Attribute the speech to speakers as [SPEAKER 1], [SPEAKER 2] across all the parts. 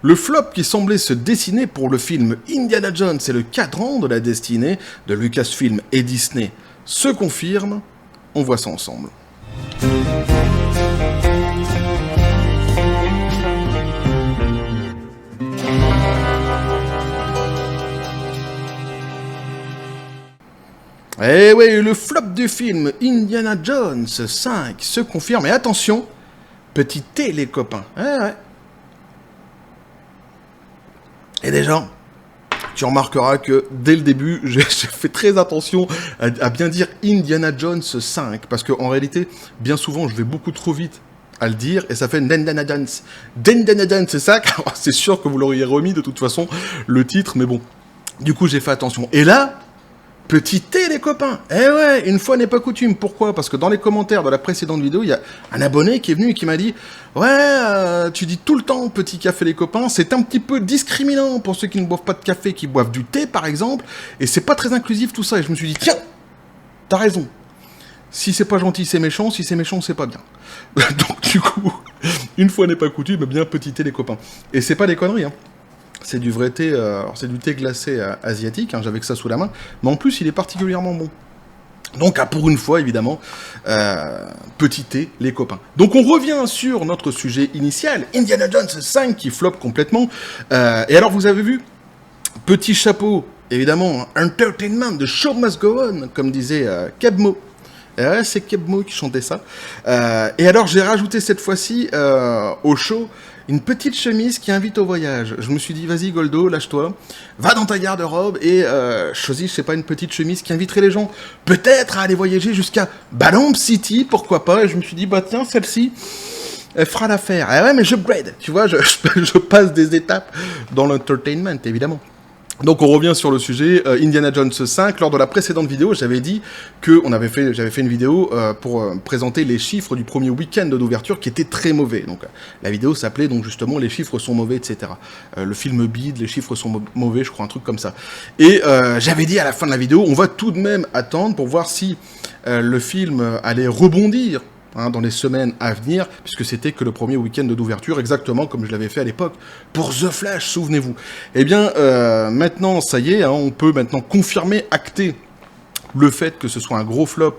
[SPEAKER 1] Le flop qui semblait se dessiner pour le film Indiana Jones et le cadran de la destinée de Lucasfilm et Disney se confirme. On voit ça ensemble. Eh oui, le flop du film Indiana Jones 5 se confirme. Et attention, petit T les copains. Ouais. Et déjà, tu remarqueras que dès le début, j'ai fait très attention à bien dire Indiana Jones 5. Parce qu'en réalité, bien souvent, je vais beaucoup trop vite à le dire et ça fait Indiana Jones. Indiana Jones 5, c'est sûr que vous l'auriez remis de toute façon, le titre, mais bon. Du coup, j'ai fait attention. Et là, petit T les copains. Eh ouais, une fois n'est pas coutume. Pourquoi ? Parce que dans les commentaires de la précédente vidéo, il y a un abonné qui est venu et qui m'a dit « Ouais, tu dis tout le temps petit café les copains, c'est un petit peu discriminant pour ceux qui ne boivent pas de café, qui boivent du thé par exemple, et c'est pas très inclusif tout ça. » Et je me suis dit « Tiens, t'as raison. Si c'est pas gentil, c'est méchant. Si c'est méchant, c'est pas bien. » Donc du coup, une fois n'est pas coutume, bien petit T les copains. Et c'est pas des conneries, hein. C'est du vrai thé, alors c'est du thé glacé asiatique, hein, j'avais que ça sous la main, mais en plus il est particulièrement bon. Donc pour une fois évidemment, petit thé les copains. Donc on revient sur notre sujet initial, Indiana Jones 5 qui floppe complètement. Et alors vous avez vu, petit chapeau, évidemment, entertainment, the show must go on, comme disait Kebmo. Ouais, c'est Kebmo qui chantait ça. Et alors j'ai rajouté cette fois-ci au show une petite chemise qui invite au voyage. Je me suis dit, vas-y Goldo, lâche-toi, va dans ta garde-robe et choisis, je sais pas, une petite chemise qui inviterait les gens peut-être à aller voyager jusqu'à Ballon City, pourquoi pas. Et je me suis dit, bah tiens, celle-ci, elle fera l'affaire. Ah ouais, mais j'upgrade, tu vois, je passe des étapes dans l'entertainment, évidemment. Donc on revient sur le sujet Indiana Jones 5. Lors de la précédente vidéo, j'avais dit que j'avais fait une vidéo pour présenter les chiffres du premier week-end d'ouverture qui était très mauvais. Donc la vidéo s'appelait donc justement les chiffres sont mauvais, etc. Le film bide, les chiffres sont mauvais, je crois un truc comme ça. Et j'avais dit à la fin de la vidéo, on va tout de même attendre pour voir si le film allait rebondir. Dans les semaines à venir, puisque c'était que le premier week-end d'ouverture, exactement comme je l'avais fait à l'époque, pour The Flash, souvenez-vous. Eh bien, maintenant, ça y est, on peut maintenant confirmer, acter le fait que ce soit un gros flop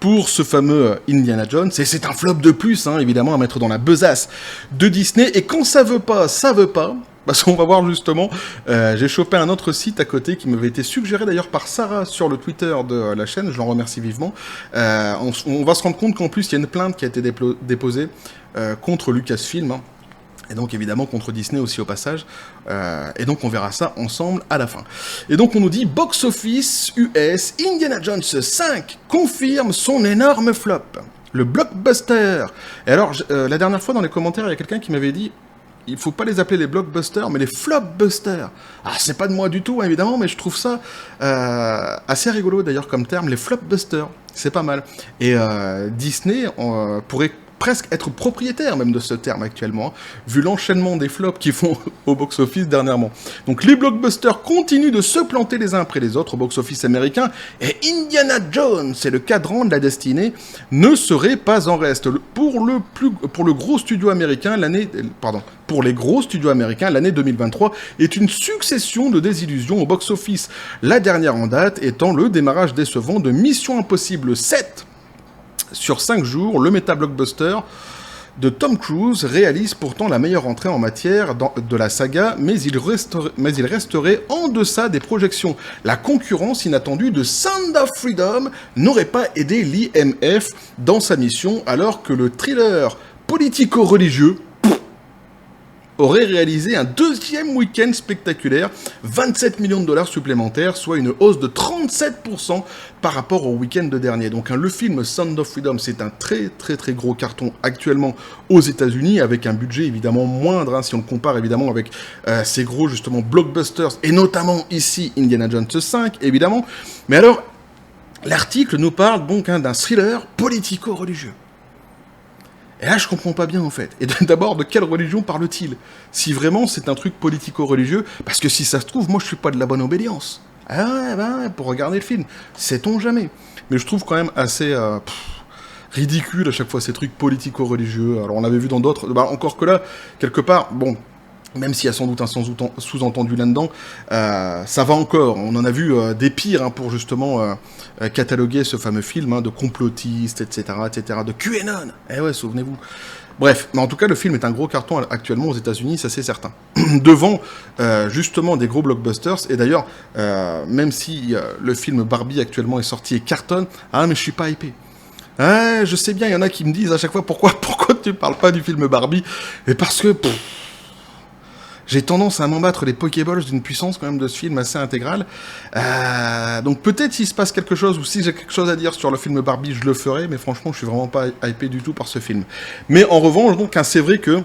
[SPEAKER 1] pour ce fameux Indiana Jones, et c'est un flop de plus, évidemment, à mettre dans la besace de Disney, et quand ça veut pas, parce qu'on va voir justement, j'ai chopé un autre site à côté qui m'avait été suggéré d'ailleurs par Sarah sur le Twitter de la chaîne, je l'en remercie vivement. On va se rendre compte qu'en plus il y a une plainte qui a été déposée contre Lucasfilm, et donc évidemment contre Disney aussi au passage, et donc on verra ça ensemble à la fin. Et donc on nous dit Box Office US, Indiana Jones 5 confirme son énorme flop, le blockbuster. Et alors la dernière fois dans les commentaires il y a quelqu'un qui m'avait dit il faut pas les appeler les blockbusters, mais les flopbusters. Ah, c'est pas de moi du tout, évidemment, mais je trouve ça assez rigolo, d'ailleurs, comme terme, les flopbusters. C'est pas mal. Et Disney pourrait presque être propriétaire même de ce terme actuellement, vu l'enchaînement des flops qu'ils font au box-office dernièrement. Donc les blockbusters continuent de se planter les uns après les autres au box-office américain, et Indiana Jones et le cadran de la destinée ne seraient pas en reste. Pour les gros studios américains, l'année 2023 est une succession de désillusions au box-office. La dernière en date étant le démarrage décevant de Mission Impossible 7. Sur 5 jours, le méta-blockbuster de Tom Cruise réalise pourtant la meilleure entrée en matière de la saga, mais il resterait en deçà des projections. La concurrence inattendue de Sound of Freedom n'aurait pas aidé l'IMF dans sa mission, alors que le thriller politico-religieux aurait réalisé un deuxième week-end spectaculaire, 27 millions de dollars supplémentaires, soit une hausse de 37% par rapport au week-end de dernier. Donc le film Sound of Freedom, c'est un très très très gros carton actuellement aux États-Unis, avec un budget évidemment moindre, si on le compare évidemment avec ces gros justement blockbusters, et notamment ici Indiana Jones 5 évidemment. Mais alors, l'article nous parle donc d'un thriller politico-religieux. Et là, je comprends pas bien, en fait. Et d'abord, de quelle religion parle-t-il ? Si vraiment c'est un truc politico-religieux, parce que si ça se trouve, moi, je suis pas de la bonne obédience. Ah ouais, pour regarder le film. Sait-on jamais. Mais je trouve quand même assez ridicule à chaque fois ces trucs politico-religieux. Alors, on l'avait vu dans d'autres... encore que là, quelque part, bon... même s'il y a sans doute un sous-entendu là-dedans, ça va encore. On en a vu des pires pour justement cataloguer ce fameux film de complotistes, etc., de QAnon. Eh ouais, souvenez-vous. Bref, mais en tout cas, le film est un gros carton actuellement aux États-Unis, ça c'est certain. Devant justement des gros blockbusters, et d'ailleurs, même si le film Barbie actuellement est sorti et cartonne, mais je suis pas hypé. Je sais bien, il y en a qui me disent à chaque fois pourquoi tu parles pas du film Barbie, et parce que j'ai tendance à m'en battre les Pokéballs d'une puissance quand même de ce film assez intégrale. Donc peut-être s'il se passe quelque chose, ou si j'ai quelque chose à dire sur le film Barbie, je le ferai, mais franchement, je suis vraiment pas hypé du tout par ce film. Mais en revanche, donc, c'est vrai que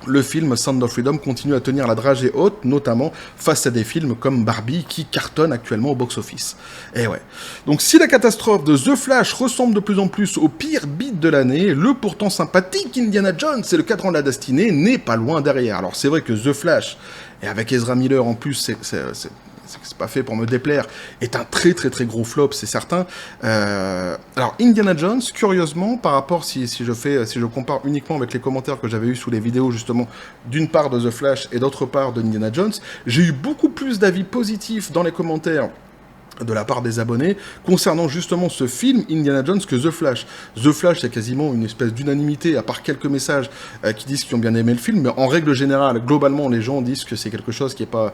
[SPEAKER 1] le film Sound of Freedom continue à tenir la dragée haute, notamment face à des films comme Barbie qui cartonnent actuellement au box-office. Et ouais. Donc si la catastrophe de The Flash ressemble de plus en plus au pire beat de l'année, le pourtant sympathique Indiana Jones et le Cadran de la Destinée n'est pas loin derrière. Alors c'est vrai que The Flash, et avec Ezra Miller en plus, c'est pas fait pour me déplaire, est un très très très gros flop, c'est certain. Alors Indiana Jones, curieusement, par rapport si je compare uniquement avec les commentaires que j'avais eu sous les vidéos justement, d'une part de The Flash et d'autre part de Indiana Jones, j'ai eu beaucoup plus d'avis positifs dans les commentaires de la part des abonnés, concernant justement ce film Indiana Jones que The Flash. The Flash, c'est quasiment une espèce d'unanimité, à part quelques messages qui disent qu'ils ont bien aimé le film, mais en règle générale, globalement, les gens disent que c'est quelque chose qui est pas,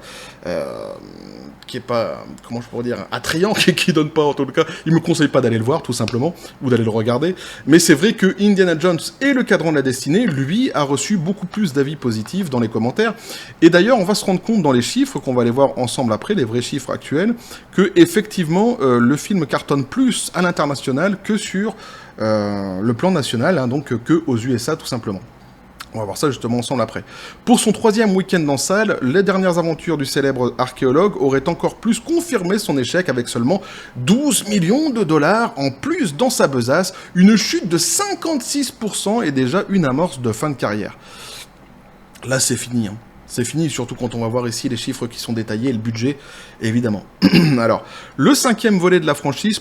[SPEAKER 1] comment je pourrais dire, attrayant, qui donne pas, en tout cas, ils me conseillent pas d'aller le voir, tout simplement, ou d'aller le regarder, mais c'est vrai que Indiana Jones et le Cadran de la Destinée, lui, a reçu beaucoup plus d'avis positifs dans les commentaires, et d'ailleurs, on va se rendre compte dans les chiffres, qu'on va aller voir ensemble après, les vrais chiffres actuels, que, effectivement, le film cartonne plus à l'international que sur le plan national, donc que aux USA, tout simplement. On va voir ça justement ensemble après. Pour son 3e week-end en salle, les dernières aventures du célèbre archéologue auraient encore plus confirmé son échec avec seulement 12 millions de dollars en plus dans sa besace, une chute de 56% et déjà une amorce de fin de carrière. Là, c'est fini, C'est fini, surtout quand on va voir ici les chiffres qui sont détaillés et le budget, évidemment. Alors, le 5e volet de la franchise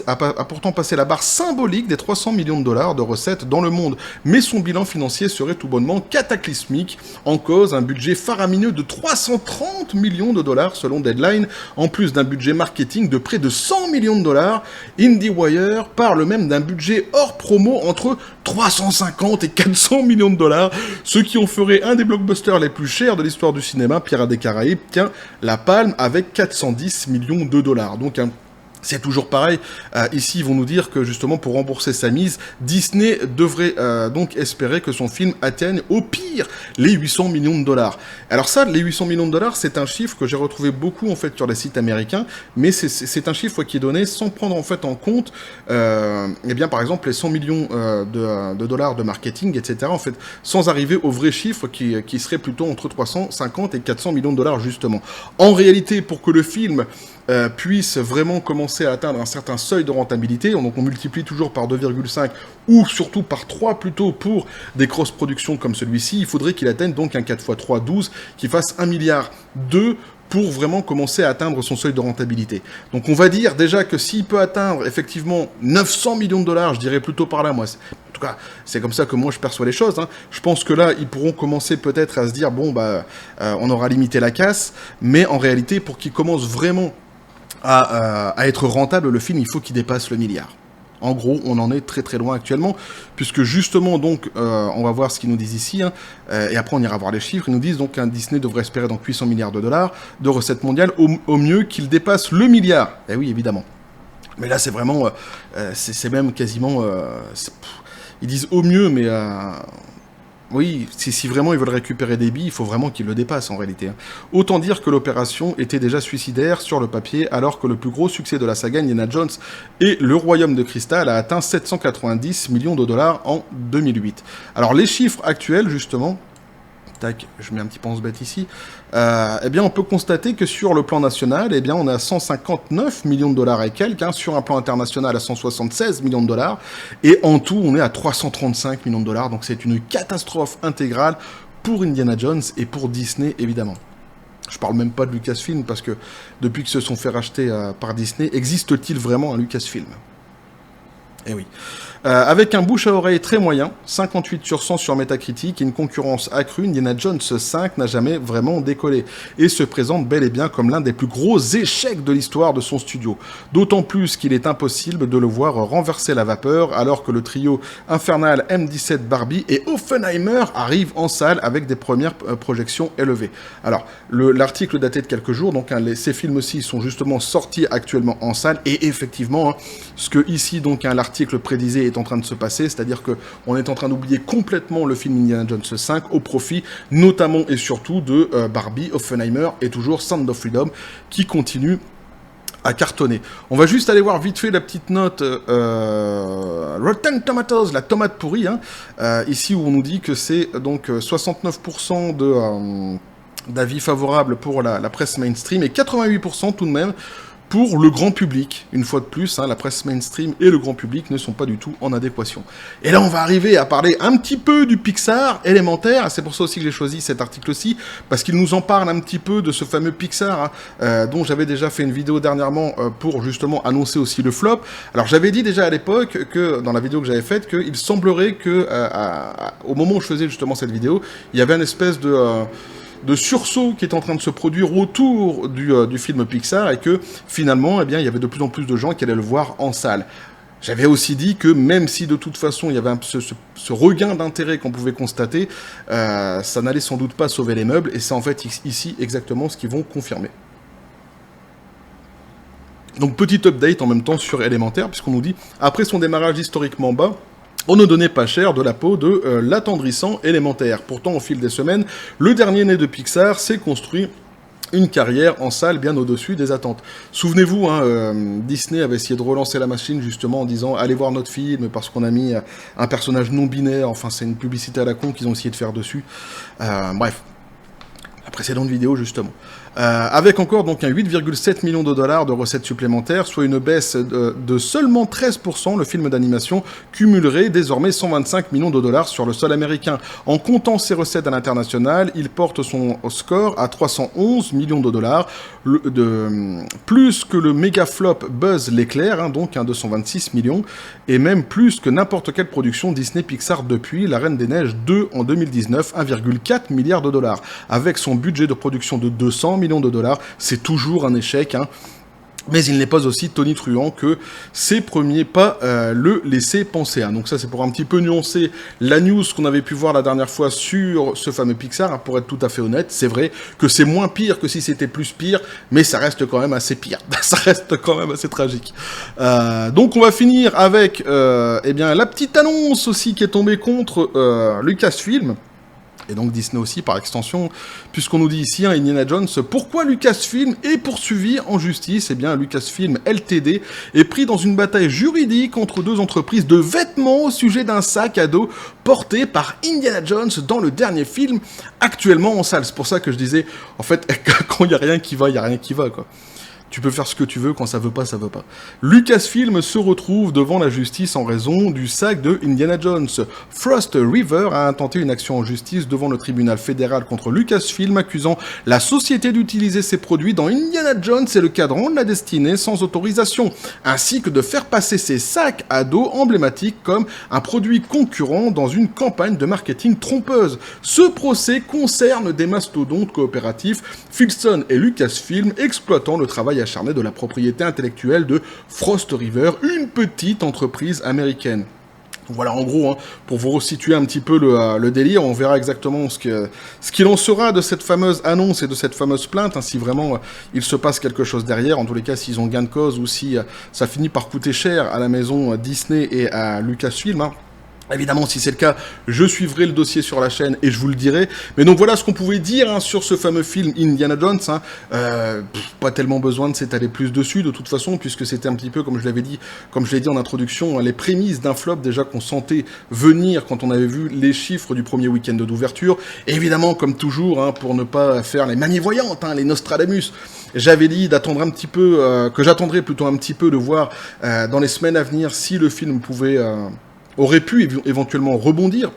[SPEAKER 1] a pourtant passé la barre symbolique des 300 millions de dollars de recettes dans le monde, mais son bilan financier serait tout bonnement cataclysmique, en cause un budget faramineux de 330 millions de dollars selon Deadline, en plus d'un budget marketing de près de 100 millions de dollars. IndieWire parle même d'un budget hors promo entre 350 et 400 millions de dollars, ce qui en ferait un des blockbusters les plus chers de l'histoire du cinéma. Pirates des Caraïbes tient la palme avec 410 millions de dollars. Donc c'est toujours pareil, ici ils vont nous dire que justement pour rembourser sa mise, Disney devrait donc espérer que son film atteigne au pire les 800 millions de dollars. Alors ça, les 800 millions de dollars, c'est un chiffre que j'ai retrouvé beaucoup en fait sur les sites américains, mais c'est un chiffre qui est donné sans prendre en fait en compte, eh bien par exemple les 100 millions de dollars de marketing, etc. En fait, sans arriver au vrai chiffre qui serait plutôt entre 350 et 400 millions de dollars justement. En réalité, pour que le film puisse vraiment commencer à atteindre un certain seuil de rentabilité, donc on multiplie toujours par 2,5 ou surtout par 3 plutôt pour des cross-productions comme celui-ci, il faudrait qu'il atteigne donc un 4x3, 12, qui fasse 1,2 milliard pour vraiment commencer à atteindre son seuil de rentabilité. Donc on va dire déjà que s'il peut atteindre effectivement 900 millions de dollars, je dirais plutôt par là, moi, en tout cas, c'est comme ça que moi je perçois les choses, je pense que là, ils pourront commencer peut-être à se dire, bon, on aura limité la casse, mais en réalité, pour qu'ils commencent vraiment à être rentable, le film, il faut qu'il dépasse le milliard. En gros, on en est très très loin actuellement, puisque justement, donc, on va voir ce qu'ils nous disent ici, et après on ira voir les chiffres. Ils nous disent donc qu'un Disney devrait espérer donc 800 milliards de dollars de recettes mondiales, au mieux qu'il dépasse le milliard. Eh oui, évidemment. Mais là, c'est vraiment, c'est même quasiment, ils disent au mieux, mais oui, si vraiment ils veulent récupérer des billes, il faut vraiment qu'ils le dépassent en réalité. Autant dire que l'opération était déjà suicidaire sur le papier, alors que le plus gros succès de la saga Indiana Jones et le Royaume de Cristal a atteint 790 millions de dollars en 2008. Alors les chiffres actuels, justement, tac, je mets un petit pense-bête ici, eh bien on peut constater que sur le plan national, eh bien on est à 159 millions de dollars et quelques, sur un plan international à 176 millions de dollars, et en tout on est à 335 millions de dollars, donc c'est une catastrophe intégrale pour Indiana Jones et pour Disney évidemment. Je parle même pas de Lucasfilm, parce que depuis qu'ils se sont fait racheter par Disney, existe-t-il vraiment un Lucasfilm ? Eh oui. Avec un bouche à oreille très moyen, 58 sur 100 sur Metacritic et une concurrence accrue, Indiana Jones 5 n'a jamais vraiment décollé et se présente bel et bien comme l'un des plus gros échecs de l'histoire de son studio. D'autant plus qu'il est impossible de le voir renverser la vapeur alors que le trio infernal M17 Barbie et Oppenheimer arrivent en salle avec des premières projections élevées. Alors, l'article daté de quelques jours, donc ces films-ci sont justement sortis actuellement en salle et effectivement, ce que ici donc l'article prédisait est en train de se passer, c'est-à-dire que on est en train d'oublier complètement le film Indiana Jones 5 au profit notamment et surtout de Barbie, Oppenheimer et toujours Sound of Freedom qui continue à cartonner. On va juste aller voir vite fait la petite note Rotten Tomatoes, la tomate pourrie, ici où on nous dit que c'est donc 69% d'avis favorables pour la presse mainstream et 88% tout de même pour le grand public. Une fois de plus, la presse mainstream et le grand public ne sont pas du tout en adéquation. Et là, on va arriver à parler un petit peu du Pixar élémentaire. C'est pour ça aussi que j'ai choisi cet article-ci, parce qu'il nous en parle un petit peu de ce fameux Pixar, dont j'avais déjà fait une vidéo dernièrement pour justement annoncer aussi le flop. Alors, j'avais dit déjà à l'époque que, dans la vidéo que j'avais faite, qu'il semblerait que, au moment où je faisais justement cette vidéo, il y avait une espèce de sursaut qui est en train de se produire autour du film Pixar et que finalement, eh bien, il y avait de plus en plus de gens qui allaient le voir en salle. J'avais aussi dit que même si de toute façon il y avait ce regain d'intérêt qu'on pouvait constater, ça n'allait sans doute pas sauver les meubles et c'est en fait ici exactement ce qu'ils vont confirmer. Donc petit update en même temps sur Élémentaire, puisqu'on nous dit, après son démarrage historiquement bas, on ne donnait pas cher de la peau de l'attendrissant Élémentaire. Pourtant, au fil des semaines, le dernier né de Pixar s'est construit une carrière en salle bien au-dessus des attentes. Souvenez-vous, Disney avait essayé de relancer la machine justement en disant « Allez voir notre film parce qu'on a mis un personnage non-binaire ». Enfin, c'est une publicité à la con qu'ils ont essayé de faire dessus. Bref. La précédente vidéo, justement. Avec encore donc un 8,7 millions de dollars de recettes supplémentaires, soit une baisse de seulement 13%, le film d'animation cumulerait désormais 125 millions de dollars sur le sol américain. En comptant ses recettes à l'international, il porte son score à 311 millions de dollars, plus que le méga flop Buzz l'éclair, donc 226 millions, et même plus que n'importe quelle production Disney Pixar depuis La Reine des Neiges 2 en 2019, 1,4 milliard de dollars. Avec son budget de production de 200 millions de dollars, c'est toujours un échec, mais il n'est pas aussi tonitruant que ses premiers pas le laissaient penser. Donc ça, c'est pour un petit peu nuancer la news qu'on avait pu voir la dernière fois sur ce fameux Pixar. Pour être tout à fait honnête, c'est vrai que c'est moins pire que si c'était plus pire, mais ça reste quand même assez pire. Ça reste quand même assez tragique. Donc on va finir avec la petite annonce aussi qui est tombée contre Lucasfilm. Et donc Disney aussi, par extension, puisqu'on nous dit ici, Indiana Jones, pourquoi Lucasfilm est poursuivi en justice ? Eh bien, Lucasfilm Ltd. est pris dans une bataille juridique entre deux entreprises de vêtements au sujet d'un sac à dos porté par Indiana Jones dans le dernier film actuellement en salle. C'est pour ça que je disais, en fait, quand il n'y a rien qui va, il n'y a rien qui va, quoi. Tu peux faire ce que tu veux, quand ça veut pas, ça veut pas. Lucasfilm se retrouve devant la justice en raison du sac de Indiana Jones. Frost River a intenté une action en justice devant le tribunal fédéral contre Lucasfilm, accusant la société d'utiliser ses produits dans Indiana Jones et le cadran de la destinée sans autorisation, ainsi que de faire passer ses sacs à dos emblématiques comme un produit concurrent dans une campagne de marketing trompeuse. Ce procès concerne des mastodontes coopératifs, Philson et Lucasfilm, exploitant le travail acharné de la propriété intellectuelle de Frost River, une petite entreprise américaine. Voilà, en gros, pour vous resituer un petit peu le délire, on verra exactement ce qu'il en sera de cette fameuse annonce et de cette fameuse plainte, si vraiment il se passe quelque chose derrière, en tous les cas s'ils ont gain de cause ou si ça finit par coûter cher à la maison Disney et à Lucasfilm. Évidemment, si c'est le cas, je suivrai le dossier sur la chaîne et je vous le dirai. Mais donc voilà ce qu'on pouvait dire sur ce fameux film Indiana Jones. Pas tellement besoin de s'étaler plus dessus de toute façon, puisque c'était un petit peu, comme je l'ai dit en introduction, les prémices d'un flop déjà qu'on sentait venir quand on avait vu les chiffres du premier week-end d'ouverture. Et évidemment, comme toujours, pour ne pas faire les manies voyantes, les Nostradamus, j'avais dit d'attendre un petit peu, que j'attendrais plutôt un petit peu de voir dans les semaines à venir si le film aurait pu éventuellement rebondir.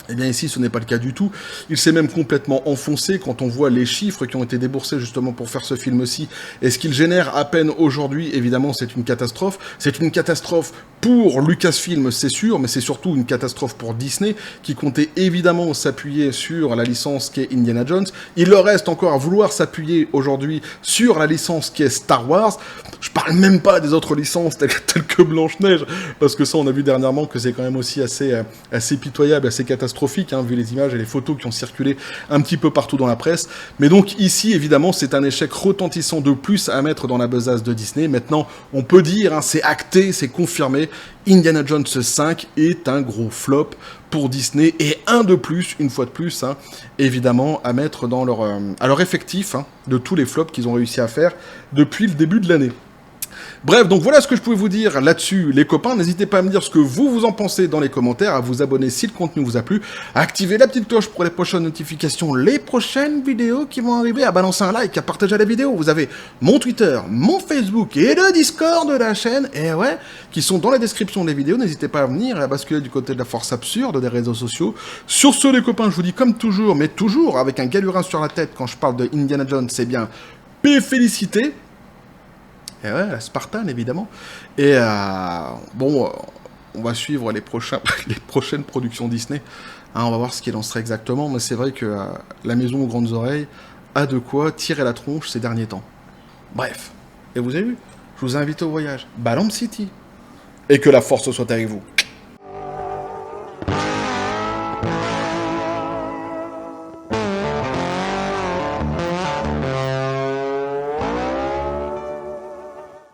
[SPEAKER 1] Eh bien ici, ce n'est pas le cas du tout. Il s'est même complètement enfoncé quand on voit les chiffres qui ont été déboursés justement pour faire ce film-ci. Et ce qu'il génère à peine aujourd'hui, évidemment, c'est une catastrophe. C'est une catastrophe pour Lucasfilm, c'est sûr, mais c'est surtout une catastrophe pour Disney, qui comptait évidemment s'appuyer sur la licence qu'est Indiana Jones. Il leur reste encore à vouloir s'appuyer aujourd'hui sur la licence qui est Star Wars. Je parle même pas des autres licences telles que Blanche-Neige, parce que ça, on a vu dernièrement que c'est quand même aussi assez pitoyable, assez catastrophique, hein, vu les images et les photos qui ont circulé un petit peu partout dans la presse. Mais donc ici, évidemment, c'est un échec retentissant de plus à mettre dans la besace de Disney. Maintenant, on peut dire, hein, c'est acté, c'est confirmé, Indiana Jones 5 est un gros flop pour Disney, et un de plus, une fois de plus, hein, évidemment, à mettre dans à leur effectif, hein, de tous les flops qu'ils ont réussi à faire depuis le début de l'année. Bref, donc voilà ce que je pouvais vous dire là-dessus, les copains. N'hésitez pas à me dire ce que vous en pensez dans les commentaires, à vous abonner si le contenu vous a plu, à activer la petite cloche pour les prochaines notifications, les prochaines vidéos qui vont arriver, à balancer un like, à partager la vidéo. Vous avez mon Twitter, mon Facebook et le Discord de la chaîne, et ouais, qui sont dans la description des vidéos. N'hésitez pas à venir et à basculer du côté de la force absurde des réseaux sociaux. Sur ce, les copains, je vous dis comme toujours, mais toujours avec un galurin sur la tête quand je parle de Indiana Jones, c'est bien félicité. Et ouais, la Spartan, évidemment. Et bon, on va suivre les prochaines productions Disney. Hein, on va voir ce qu'il en sera exactement. Mais c'est vrai que la maison aux grandes oreilles a de quoi tirer la tronche ces derniers temps. Bref. Et vous avez vu, je vous invite au voyage. Balamb City. Et que la force soit avec vous.